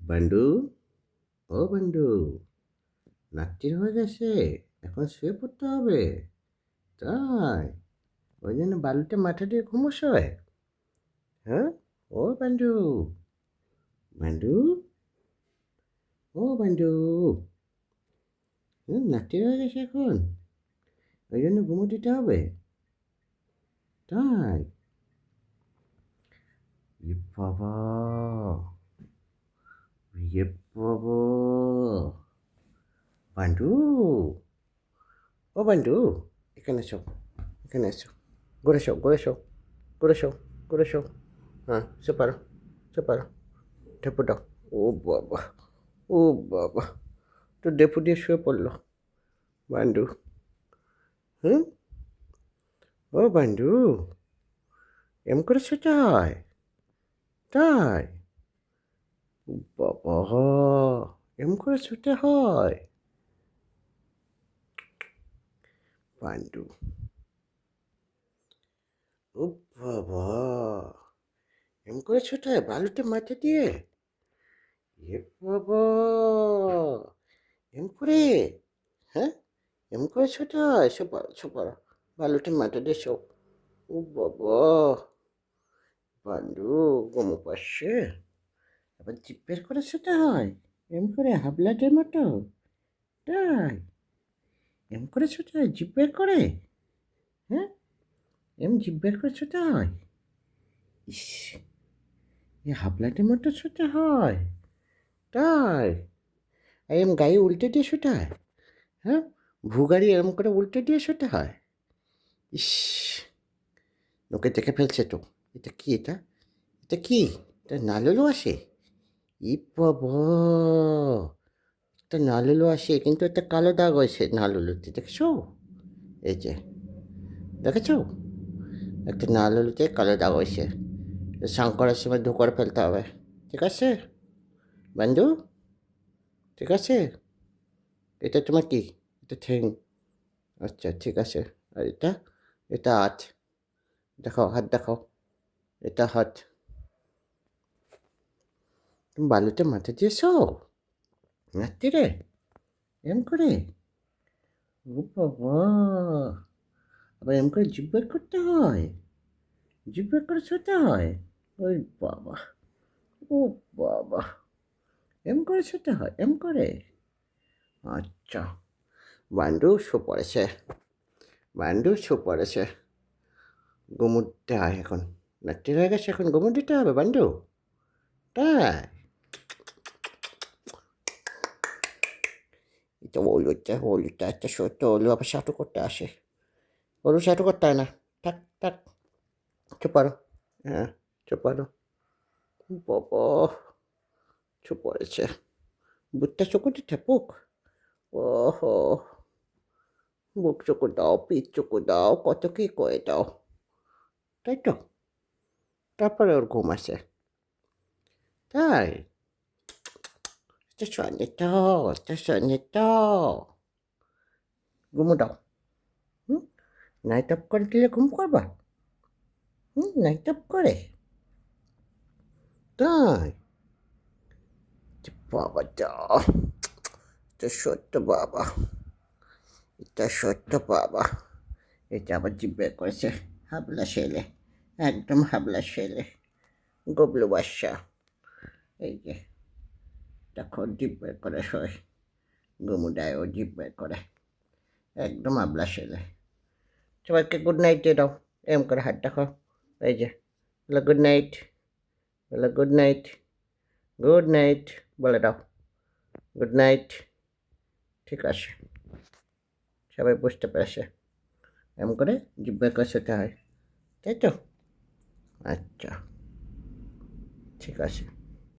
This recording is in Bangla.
বান্ডু, ও বান্ডু, রাত্রির হয়ে গেছে, এখন শুয়ে পড়তে হবে। তাই ওই জন্য বালুতে মাথা দিয়ে ঘুমোস হয়? হ্যাঁ, ও বান্ডু, বান্ডু, ও বান্ডু, রাত্রি হয়ে গেছে এখন, ওই জন্য ঘুমো দিতে হবে। তাই বাবা, ইয়ে বাবা, বান্ডু, ও বান্ডু, এখানে এসো, এখানে এসো, ঘুরে শো, ঘুরে শো, ঘুরে শো, ঘুরে শো। হ্যাঁ, সে পারো, সে পারো, ঠেপু দাও। ও বাবা, ও বাবা, তো ডেপু দিয়ে শুয়ে পড়লো বান্ডু। হুম, ও বান্ডু, এম করে শুতে হয়? তাই বাবা, এম করে শুতে হয়? বান্ডু, ও বাবা, এম করে শুতে হয় বালুতে মাথা দিয়ে? এ বাবা, এম করে, হ্যাঁ, এম করে শুতে হয়? সো পারো, বালুতে মাথা দিয়ে শো। ও বাবা, বান্ডু, ঘুমো পাচ্ছে, আবার জিভ বের করে শুতে হয় এম করে হাবলাটের মতো? তাই এম করে শুতে হয় জিভ বের করে? হ্যাঁ, এম জিভ বের করে শুতে হয়? ইস, এ হাবলাটের মতো শুতে হয়? তাই আর এম গায়ে উল্টে দিয়ে শুতে হয়? হ্যাঁ, ভুগাড়ি এরম করে উল্টে দিয়ে শুতে হয়? ইস, লোকে দেখে ফেলছে তো। এটা কি? এটা এটা কি? এটা নালুলো আসে? ই বাবা, একটা নালুলো আসে, কিন্তু একটা কালো দাগ হয়েছে নালুলোতে, দেখেছো? এই যে, দেখেছো? একটা নালুলোতে কালো দাগ হয়েছে। স্নান করার সময় ধু করে ফেলতে হবে। ঠিক আছে বন্ধু? ঠিক আছে? এটা তোমার কি? এটা ঠ্যাং। আচ্ছা, ঠিক আছে। আর এটা? এটা হাত। দেখাও, হাত দেখাও। এটা হাত। তুমি বালুতে মাথা দিয়েছো রাত্রিরে এম করে? ও বাবা, আবার এম করে জিভ বের করতে হয়? জিভ বের করে শুতে হয়? ওই বাবা, ও বাবা, এম করে শুতে হয়? এম করে? আচ্ছা, বান্ডু শো পড়েছে, বান্ডু শো পড়েছে, ঘুমোতে হয় এখন। রাত্রি হয়ে গেছে, এখন ঘুমো দিতে হবে বান্ডু? তাই এটা হলুদটা একটা সত্য হলু আবার সাটু করতে আসে। হলু সাটু করতে হয় না। থাক থাক, চুপ পারো। হ্যাঁ, চুপ পারো। বাবা, চুপ পড়েছে, বুকটা চোখে দিতে বুক। ওহো, বুক চোখে দাও, পিঠ চোখে দাও, কত কি করে দাও, তাই তো? তারপরে ওর ঘুম আসে। তাই শোনে তো, শোনে তো, ঘুমো দাও। হুম, নাইট অফ করে দিলে ঘুম করবা? নাইট অফ করে? তাই বাবাটা, এটা সত্য বাবা, এটা সত্য বাবা। এটা আবার জিভ বের করেছে, হাবলা ছেলে, একদম হাবলা ছেলে, গবলু বাদশা। এই যে দেখো, জিভ বের করে শোয়, গুমুডায়ও জিভ বের করে, একদম হাবলা ছেলে। সবাইকে গুড নাইট দিয়ে দাও, এম করে হাত দেখো। এই যে, বলো গুড নাইট, বলো গুড নাইট, গুড নাইট বলে দাও, গুড নাইট। ঠিক আছে, সবাই বুঝতে পেরেছে এম করে জিভ বের করে শুতে হয়, তাই তো? আচ্ছা, ঠিক আছে।